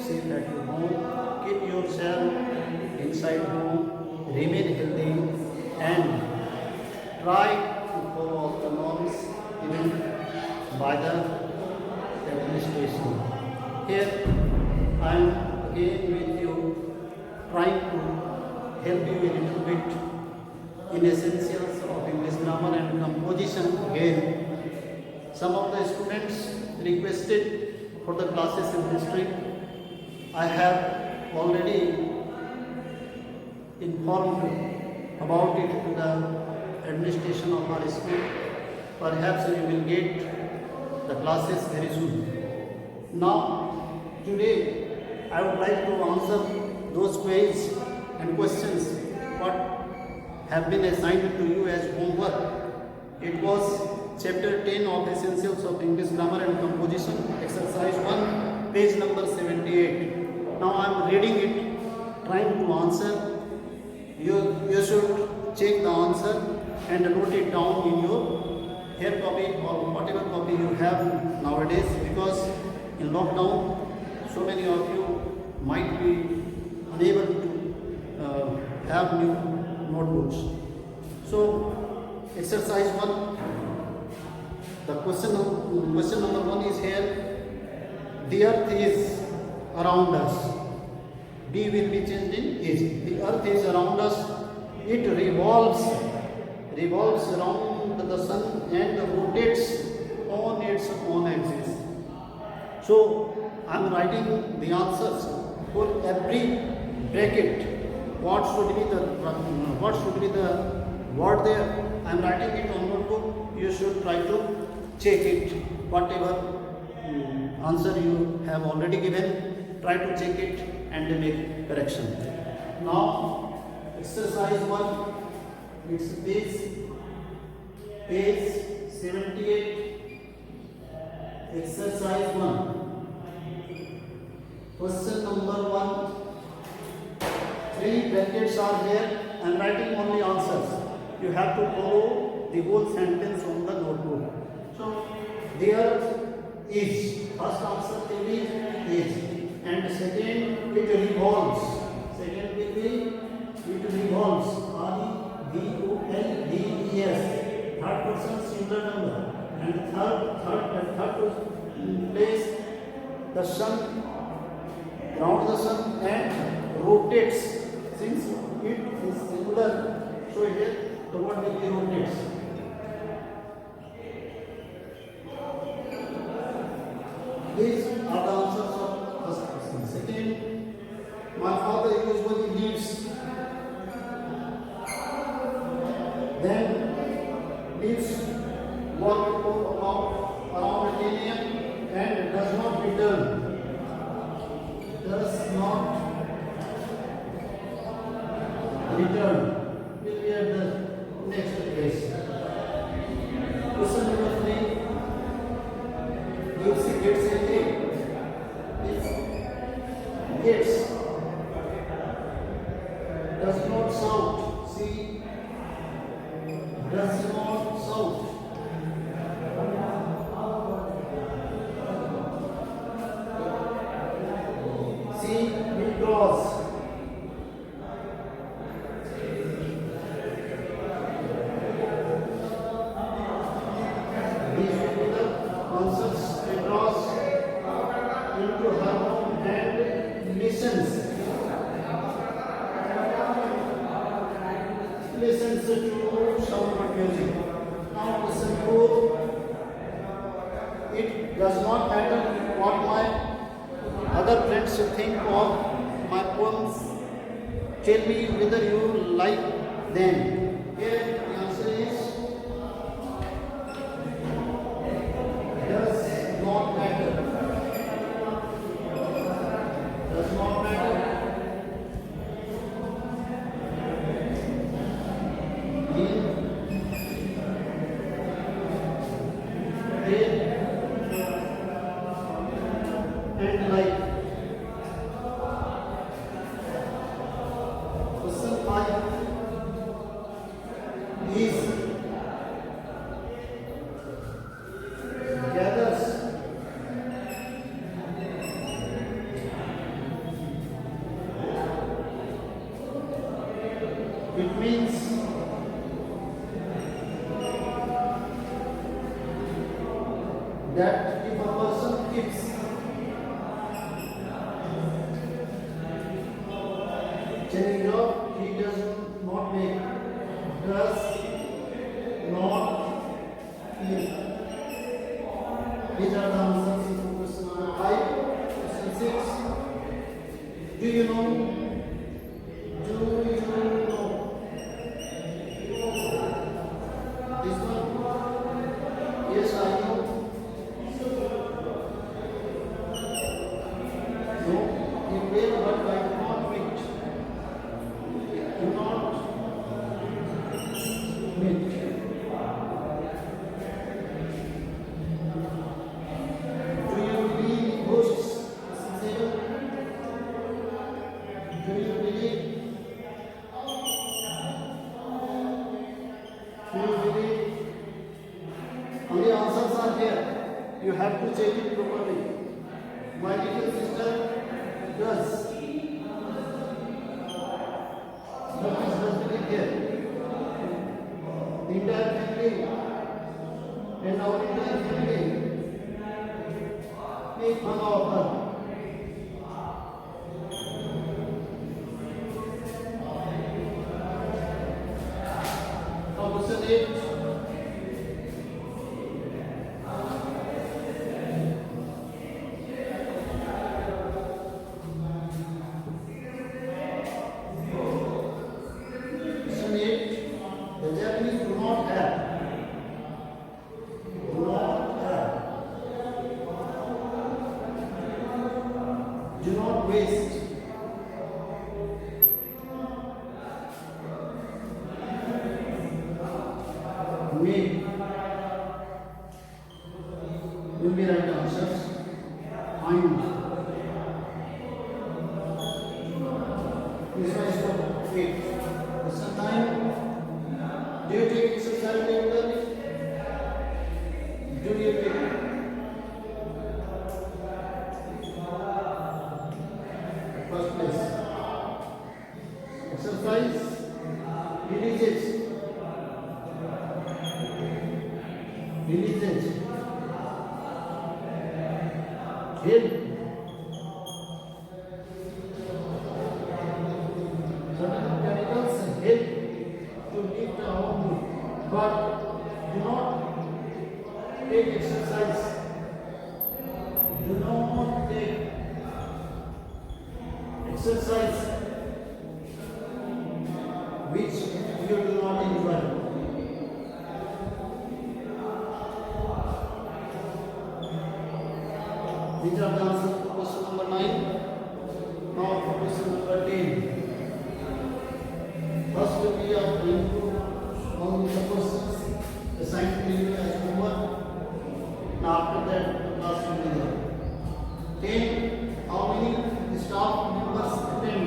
safe at your home. Keep yourself inside home, remain healthy, and try to follow all the norms given by the administration. Here I am again with you, trying to help you a little bit in essentials of English grammar and composition. Again, some of the students requested for the classes in history. I have already informed about it to the administration of our school. Perhaps you will get the classes very soon. Now, today I would like to answer those queries and questions what have been assigned to you as homework. It was chapter 10 of Essentials of English Grammar and Composition, exercise 1, page number 78. Now I am reading it, trying to answer. You should check the answer and note it down in your hair copy or whatever copy you have nowadays, because in lockdown so many of you might be unable to have new notebooks. So exercise 1, the question number 1 is here. The earth is around us. D will be changed in is. The earth is around us. It revolves around the sun and rotates on its own axis. So I am writing the answers for every bracket. What should be the word there? I am writing it on notebook. You should try to check it. Whatever answer you have already given, try to check it and make correction. Now, exercise 1. It's page 78. Exercise 1. Question number 1. 3 brackets are there. I am writing only answers. You have to follow the whole sentence on the notebook. So, the earth is. First answer will be is. And second, it revolves. Second will be it revolves. R-E-V-O-L-V-E-S. Third person singular number. And third place, the sun, around the sun and rotates. Since it is singular, so here the word will be rotates. These are the answers of first question. Second, my father usually leaves. Then leaves work around 10 a.m. and does not return. Does not return. Will be at the next place. Question number 3. Gets a egg. Gets does not sound. See, does not sound. See, withdraws. These will be the concepts. Withdraws into her home and listens to some music. Now listen to. It does not matter what my other friends think of my poems. Tell me whether you like them. Here the answer is does not matter. Does not matter. And like. Question 5 is gathers That if a person keeps changing job, he does not make. Does not make. These are the answers in question number 5. Question 6. Do you know? Do you know? This one? Yes, I know. No, you will, but I do not meet. Do not meet. Do you believe in ghosts? Seven. Do you believe? Do you believe? Only answers are here. You have to check it properly. My little sister does. What is husband here? The entire family and our entire family make fun of her. Now question 8. Question 8. The Japanese do not have. Do not have. Do not waste. Make. Will be right answers. Find. This one is for 8. Question 9. Do you take exercise regularly? Do you take first place? Exercise releases. Releases. Help. Certain chemicals help to lift our mood, but do not take exercise. Do not take exercise which you do not enjoy. These are the answers to question number 9. Now for question number 10. First we are going to all the questions assigned to you as homework. Now after that the class will be there. 10. How many staff members attend?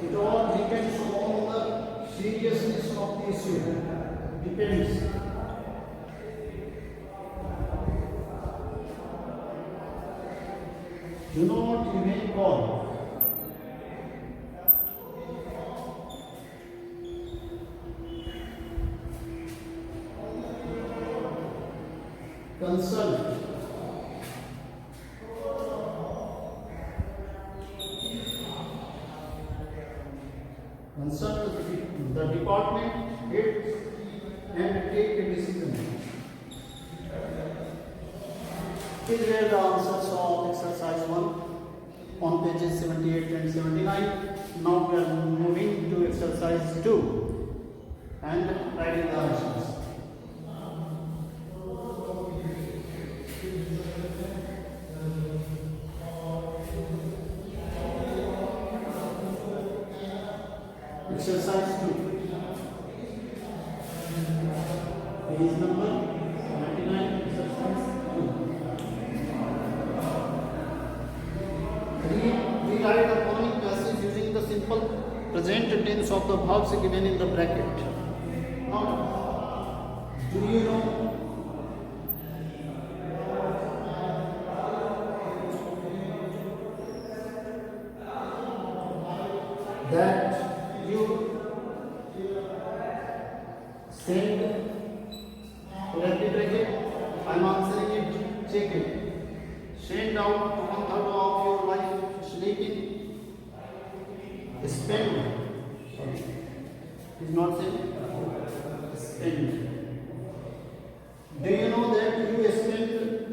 It all depends on the seriousness of the issue. Depends. Do not even call. Consult. Consult the department heads and take a decision. These were the answers of exercise 1 on pages 78 and 79. Now we are moving to exercise 2 and writing the answers. Exercise 2. Page number 99, exercise 2. Rewrite the following passage using the simple present tense of the verbs given in the bracket. Now, do you know? That Send. Left bracket. I'm answering it. Check it. Send out 1/3 of your life sleeping. Spend. Sorry. Is not send. Spend. Do you know that you spend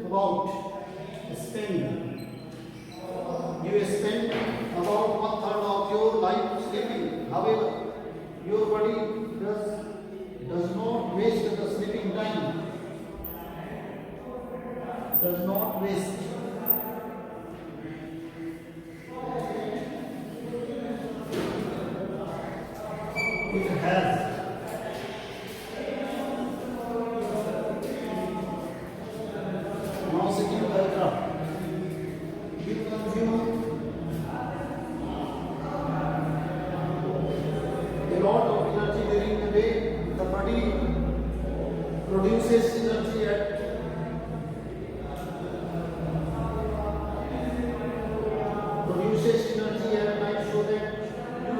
about about 1/3 of your life sleeping. However, your body does not waste the sleeping time. Does not waste. It has. Now second paragraph. You consume a lot of energy during the day. The body produces energy at night so that you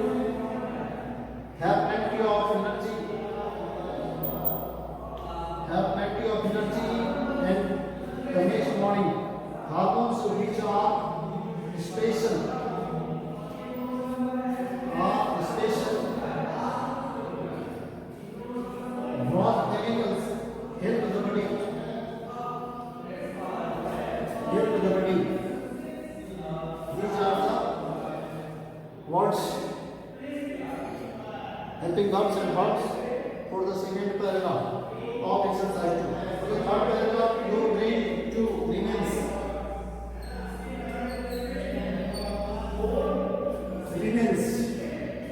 have plenty of energy. And the next morning, hormones which are special growth chemicals help the body. These are the words, helping verbs and verbs for the second paragraph of exercise 2. For the third paragraph, your brain too remains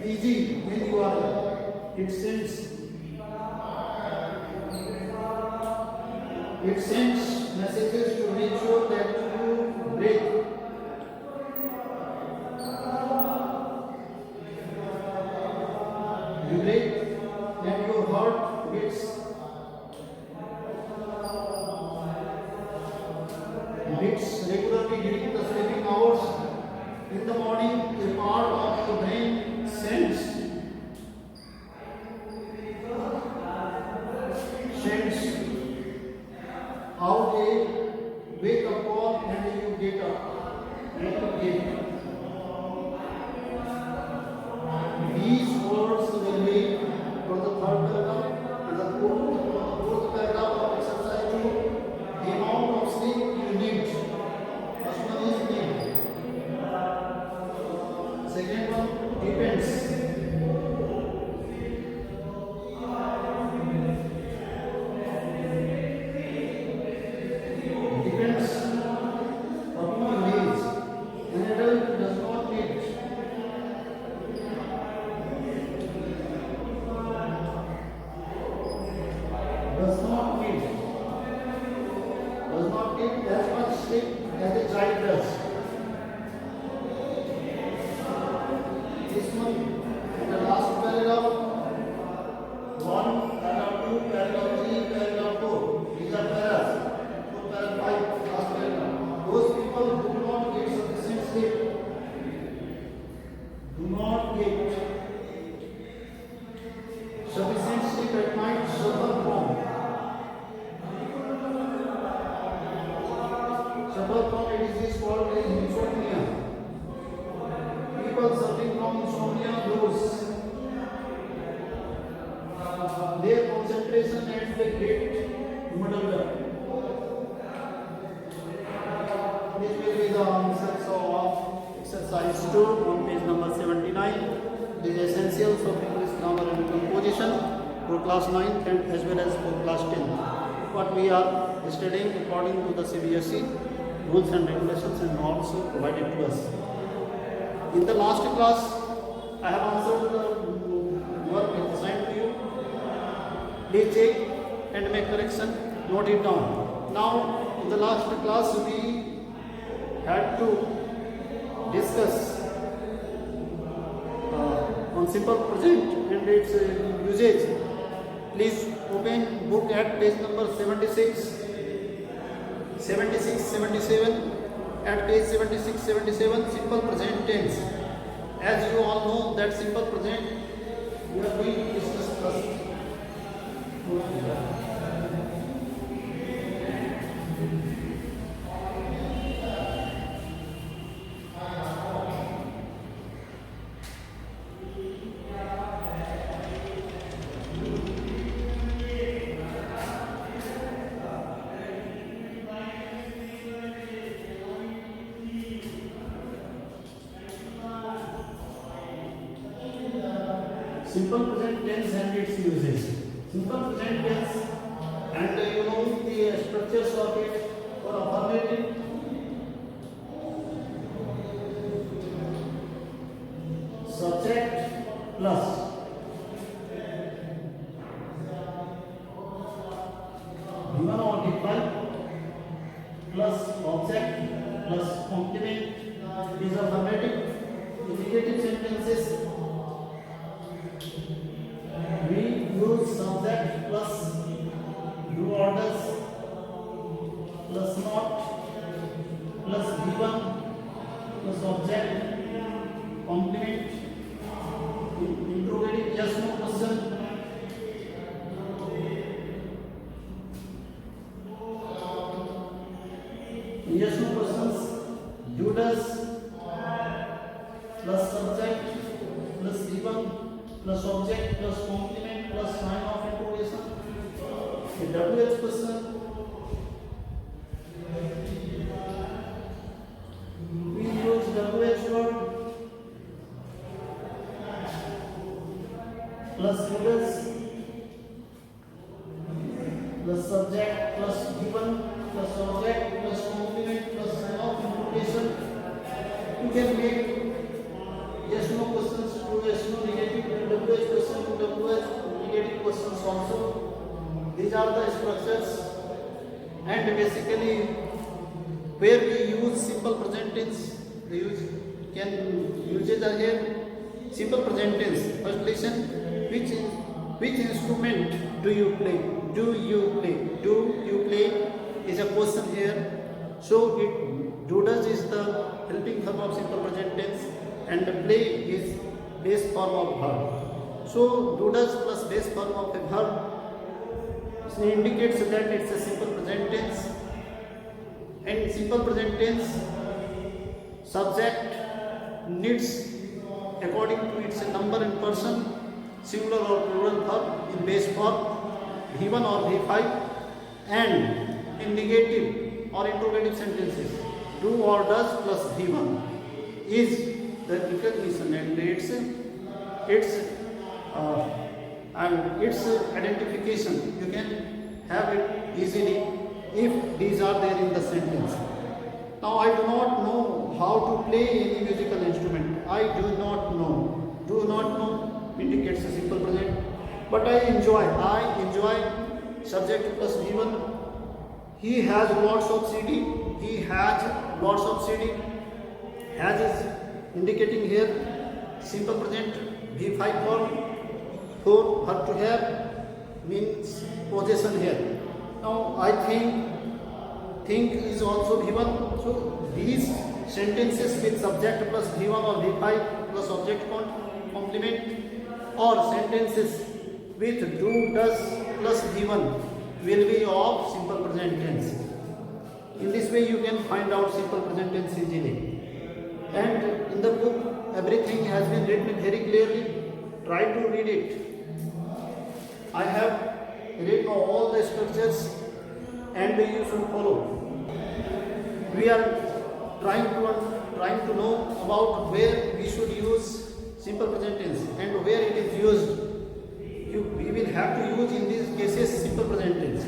easy when you are. It sends messages to make sure that you breathe. And your heart beats regularly during the sleeping hours. In the morning, a part of the brain sends out a wake up call and you get up. These words will be for the third paragraph and the fourth paragraph of exercise 2. The amount of sleep you need. First one is need. Second one depends. Does not need as much sleep as a child does. This one, the last paragraph, 1, paragraph 2, paragraph 3, paragraph 4. These are paras. 4, paragraph 5, last paragraph. Those people who do not get sufficient sleep, at night suffer from a disease called insomnia. People suffering from insomnia lose their concentration and they get muddled up. This will be the answers of exercise 2 on page number 79. The essentials of English grammar and composition for class 9 and as well as for class 10. What we are studying according to the CBSE rules and regulations and norms provided to us. In the last class, I have answered the work assigned to you. Please check and make correction, note it down. Now, in the last class, we had to discuss on simple present and its usage. Please open book at page number 76, 77. At page 76, 77, simple present tense. As you all know that simple present we are going to discuss first. Simple present tense and its uses. Simple present tense, and you know the structures of it. For affirmative, subject plus given or defined plus object plus complement is affirmative. In negative sentences, we use subject plus do orders plus not plus given plus object complement. Interrogative yes no question. Yes no questions. Do does plus subject plus given plus object plus complement plus sign of interrogation. A WH question. We use WH word plus doodles plus subject plus given plus object plus complement plus sign of interrogation. You can make yes no questions to yes no negative, WH question to WH negative questions also. These are the structures, and basically where we use simple present tense, we uses are here. Simple present tense. First listen, which instrument do you play? Do you play? Do you play is a question here. So it do does is the helping verb of simple present tense, and the play is base form of verb. So do does plus base form of a verb indicates that it's a simple present tense. And simple present tense, subject needs according to its number and person, singular or plural verb in base form, V1 or V5, and in negative or interrogative sentences, do or does plus V1 is the recognition, and its identification. You can have it easily if these are there in the sentence. Now I do not know how to play any musical instrument. I do not know. Do not know indicates a simple present. But I enjoy. Subject plus V1. He has lots of CD. He has lots of CD. Has is indicating here simple present V5 form. For her to have means possession here. Now I think is also V1. So these sentences with subject plus V1 or V5 plus object complement, or sentences with do, does plus V1 will be of simple present tense. In this way you can find out simple present tense easily. And in the book everything has been written very clearly. Try to read it. I have read all the structures and you should follow. We are trying to know about where we should use simple present tense and where it is used. We will have to use in these cases simple present tense.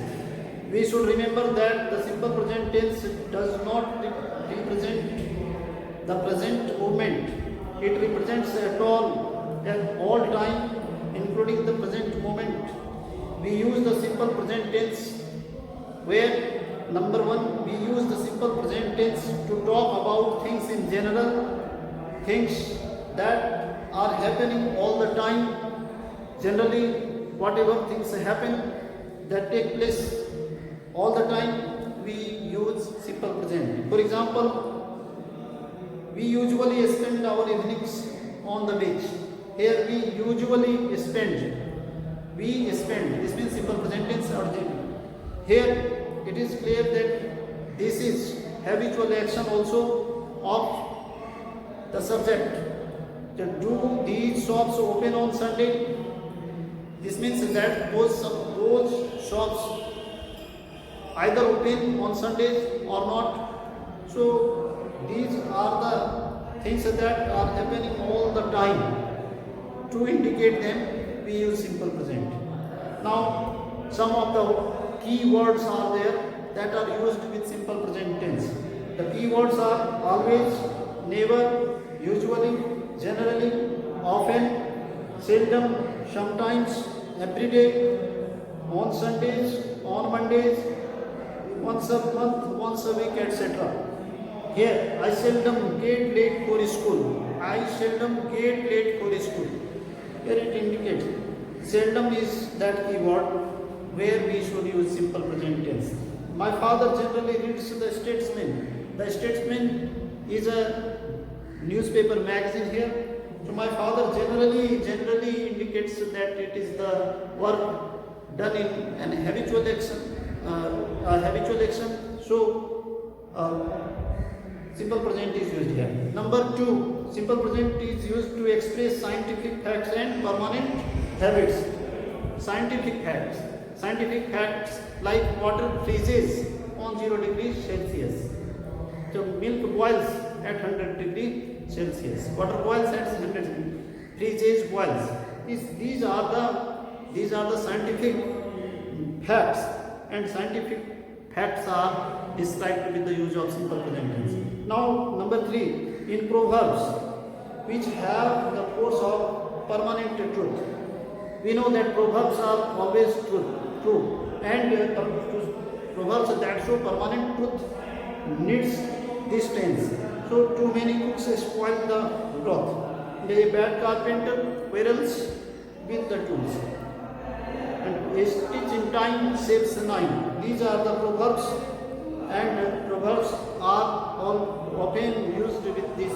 We should remember that the simple present tense does not represent the present moment. It represents at all time, including the present moment. We use the simple present tense where number one, we use the simple present tense to talk about things in general, things that are happening all the time. Generally, whatever things happen that take place all the time, we use simple present. For example, we usually spend our evenings on the beach. Here we usually spend. We spend. This means simple present Here it is clear that this is habitual action also of the subject. Do these shops open on Sunday? This means that those shops either open on Sundays or not. So these are the things that are happening all the time. To indicate them, we use simple present. Now, some of the key words are there that are used with simple present tense. The key words are always, never, usually, generally, often, seldom, sometimes, every day, on Sundays, on Mondays, once a month, once a week, etc. Here, I seldom get late for school. I seldom get late for school. Here it indicates seldom is that key word where we should use simple present tense. My father generally reads the Statesman. The Statesman is a newspaper magazine here. So my father generally indicates that it is the work done in an habitual action. So simple present is used here. Number 2, simple present is used to express scientific facts and permanent habits. Scientific facts like water freezes on 0 degrees Celsius. So milk boils at 100 degrees Celsius. Water boils at 100 degrees. Freezes, boils. These are the scientific facts, and scientific facts are described with the use of simple present tense. Now, number 3, in proverbs, which have the force of permanent truth. We know that proverbs are always true, and proverbs that show permanent truth needs this tense. So, too many cooks spoil the broth. A bad carpenter quarrels with the tools. And a stitch in time saves 9. These are the proverbs, and proverbs are all often used with this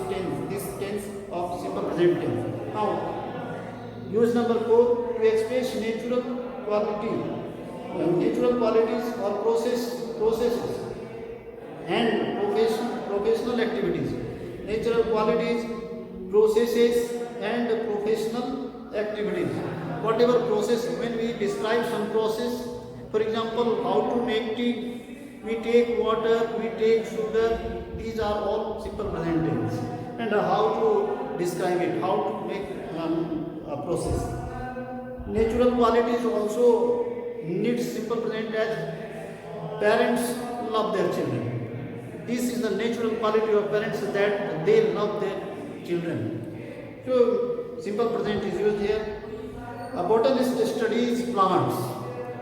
tense of simple present tense. Now, use number 4 to express natural qualities or processes and professional activities. Natural qualities, processes, and professional activities. Whatever process, when we describe some process, for example, how to make tea, we take water, we take sugar, these are all simple present tense. And how to describe it, how to make a process. Natural qualities also need simple present as parents love their children. This is the natural quality of parents, that they love their children. So simple present is used here. A botanist studies plants.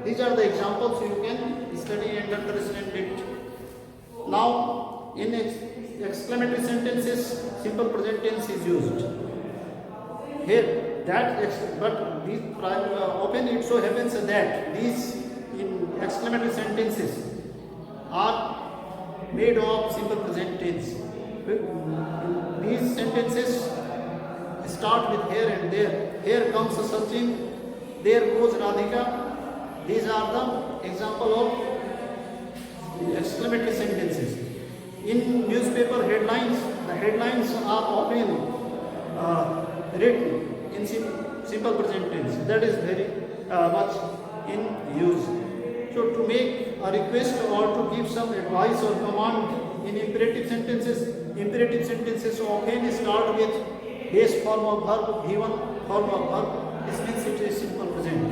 These are the examples you can study and understand it. Now, in exclamatory sentences, simple present tense is used. Here, often it so happens that these in exclamatory sentences are made of simple present tense. These sentences start with here and there. Here comes Sachin, there goes Radhika. These are the example of exclamatory sentences. In newspaper headlines, the headlines are often written in simple present tense. That is very much in use. So to make a request or to give some advice or command in imperative sentences often start with base form of verb, given form of verb. This means it is simple present.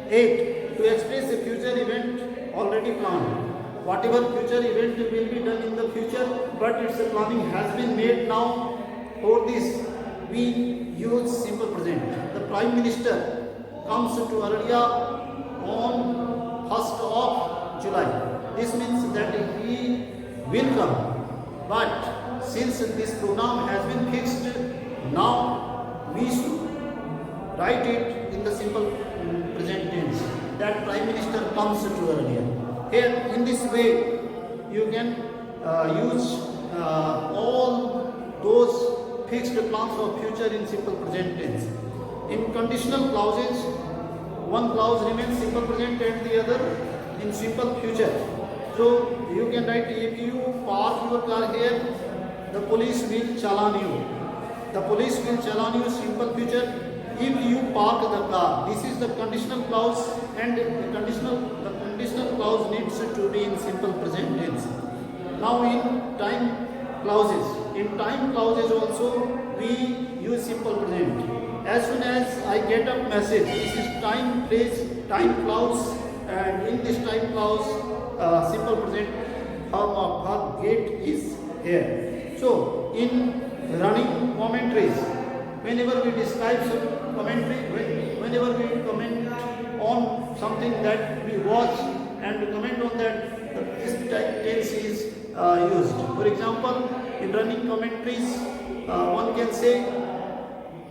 8. To express a future event already planned. Whatever future event will be done in the future, but its planning has been made now. For this, we use simple present. The Prime Minister comes to Araria on 1st of July. This means that he will come. But since this program has been fixed, now we should write it in the simple present tense. That Prime Minister comes to Araria. Here, in this way, you can use all those fixed plans of future in simple present tense. In conditional clauses, one clause remains simple present and the other in simple future. So you can write, if you park your car here, the police will challan you. The police will challan you, simple future, if you park the car. This is the conditional clause, and the conditional clause needs to be in simple present tense. Now in time clauses. In time clauses also we use simple present. As soon as I get a message, this is time phrase, time clause, and in this time clause, simple present form of verb get is here. So in running commentaries, whenever we describe some commentary, whenever we comment on something that we watch and comment on that, this type tense is used. For example, in running commentaries, one can say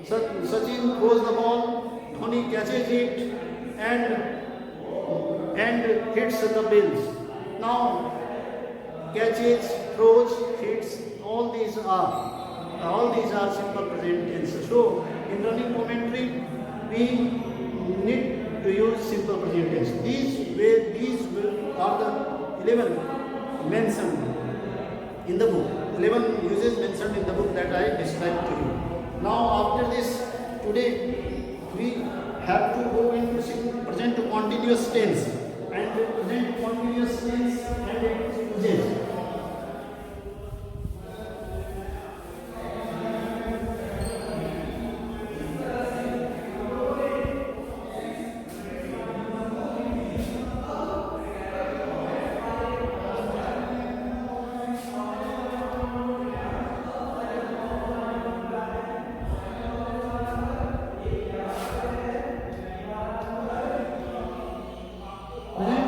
Sachin throws the ball, Dhoni catches it, and hits the bills. Now, catches, throws, hits, all these are simple present tense. So, in running commentary, we need to use simple present tense. These are the 11 mentioned in the book. 11 uses mentioned in the book that I described to you. Now after this, today we have to go into present continuous tense, and present continuous tense and its uses.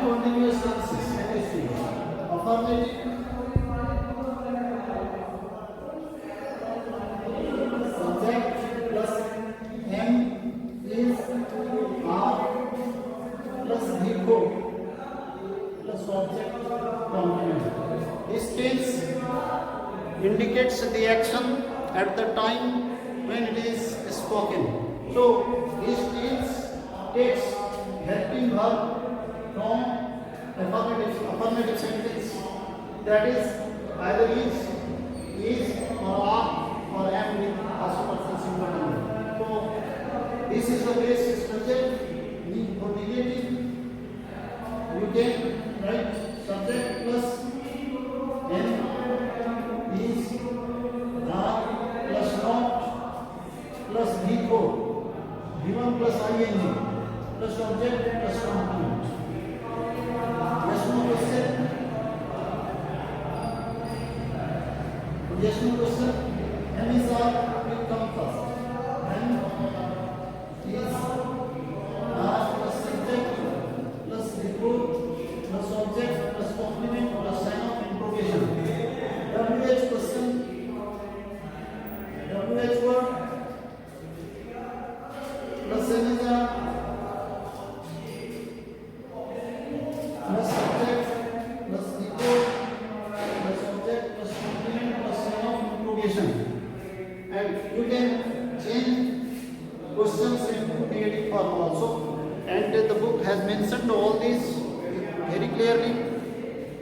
Continuous tenses, let us see. Affirmative, subject plus M is R plus Deco plus object complement. This tense indicates the action at the time when it is spoken. So this tense takes helping verb from affirmative sentence, that is either is or are or am with past person simple number. So this is the base structure. For negative, you can write subject plus n is are plus not plus V4 V1 plus ing plus object plus complement. Yes, no question. Yes, no question. M is R will come first. M is R plus subject plus report plus object plus complement plus sign of interrogation. WH question. WH word plus N is R plus subject plus report plus object plus complement plus sign of interrogation. And you can change questions into negative form also. And the book has mentioned all these very clearly.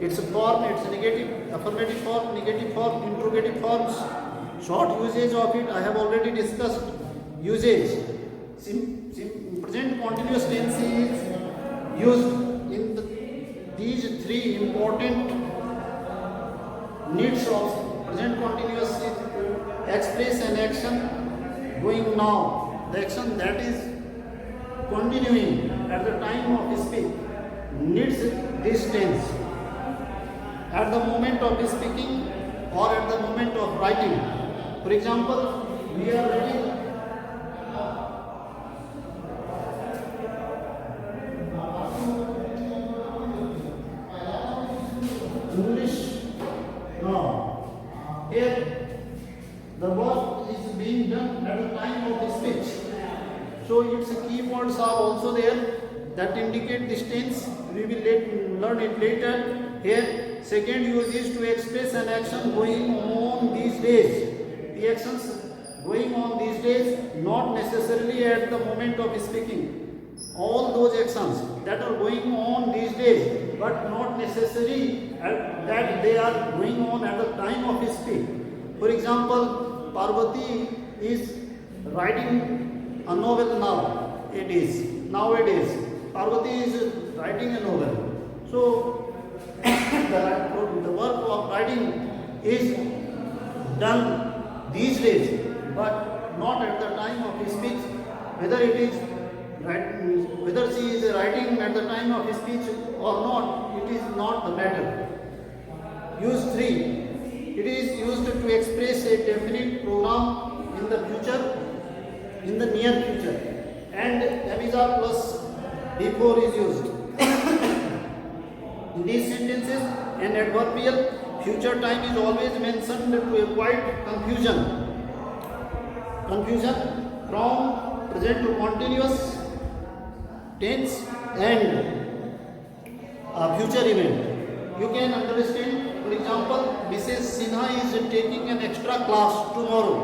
Its form, its negative, affirmative form, negative form, interrogative forms. Short usage of it I have already discussed. Usage. Present continuous tense is used in these three important needs of present continuous: express an action going now, the action that is continuing at the time of speech needs this tense at the moment of speaking or at the moment of writing. For example, we are writing English now. Here the work is being done at the time of the speech. So its keywords are also there that indicate this tense. We will learn it later. Here, second use is to express an action going on these days. The actions going on these days, not necessarily at the moment of speaking. all those actions that are going on these days, but not necessary that they are going on at the time of his speech. For example, Parvati is writing a novel now. Nowadays, Parvati is writing a novel. So, the work of writing is done these days, but not at the time of his speech. Whether she is writing at the time of his speech or not, it is not the matter. Use 3. It is used to express a definite program in the future, in the near future, and Amiza plus before is used. In these sentences, an adverbial future time is always mentioned to avoid confusion from present to continuous tense and future event. You can understand, for example, Mrs. Sinha is taking an extra class tomorrow.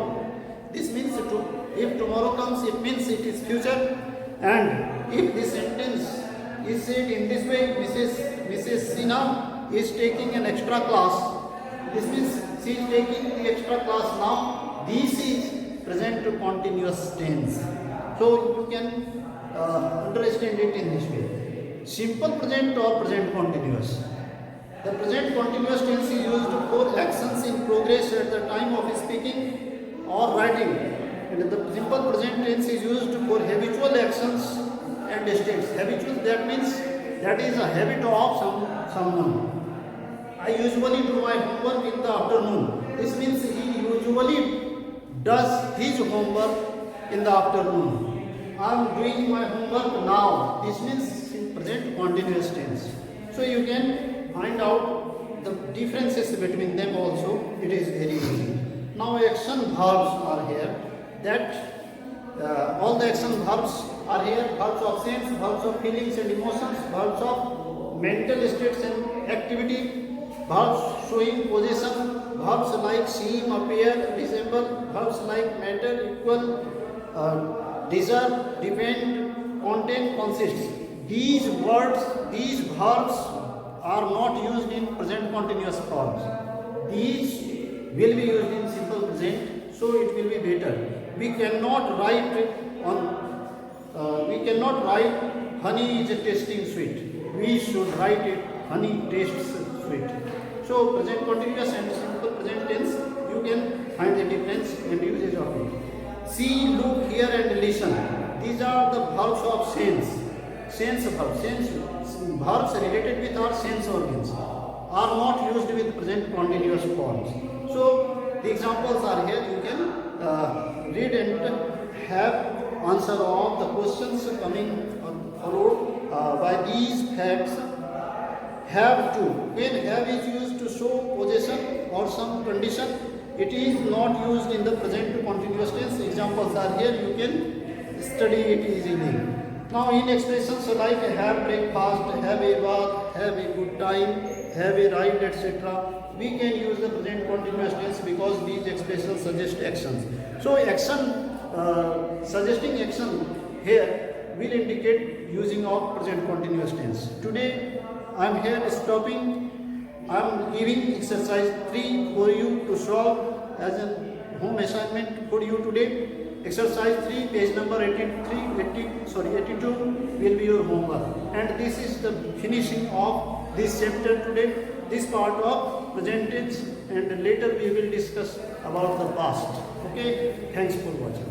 This means if tomorrow comes, it means it is future. And if this sentence is said in this way, Mrs. Sinha is taking an extra class. This means she is taking the extra class now. This is present to continuous tense. So you can understand it in this way. Simple present or present continuous. The present continuous tense is used for actions in progress at the time of speaking or writing. And the simple present tense is used for habitual actions and states. Habitual, that means that is a habit of someone. I usually do my homework in the afternoon. This means he usually does his homework in the afternoon. I am doing my homework now. This means in present continuous tense. So you can find out the differences between them also. It is very easy. Now action verbs are here. All the action verbs are here. Verbs of sense, verbs of feelings and emotions, verbs of mental states and activity, verbs showing possession, verbs like seem, appear, resemble, verbs like matter, equal, deserve, depend, contain, consists. These verbs are not used in present continuous forms. These will be used in simple present, so it will be better. We cannot write honey is tasting sweet. We should write it honey tastes sweet. So present continuous and simple present tense, you can find the difference and usage of it. See, look, hear and listen. These are the verbs of sense. Sense verbs. Verbs related with our sense organs are not used with present continuous forms. So the examples are here. You can read and have answer of the questions coming followed by these facts. Have to. When have is used to show possession or some condition, it is not used in the present continuous tense. Examples are here. You can study it easily. Now in expressions like have breakfast, have a bath, have a good time, have a ride, etc., we can use the present continuous tense because these expressions suggest actions. So action, suggesting action here will indicate using of present continuous tense. Today I am here stopping. I am giving exercise 3 for you to solve as a home assignment for you today. Exercise 3, page number 82 will be your homework. And this is the finishing of this chapter today, this part of present tense, and later we will discuss about the past. Okay, thanks for watching.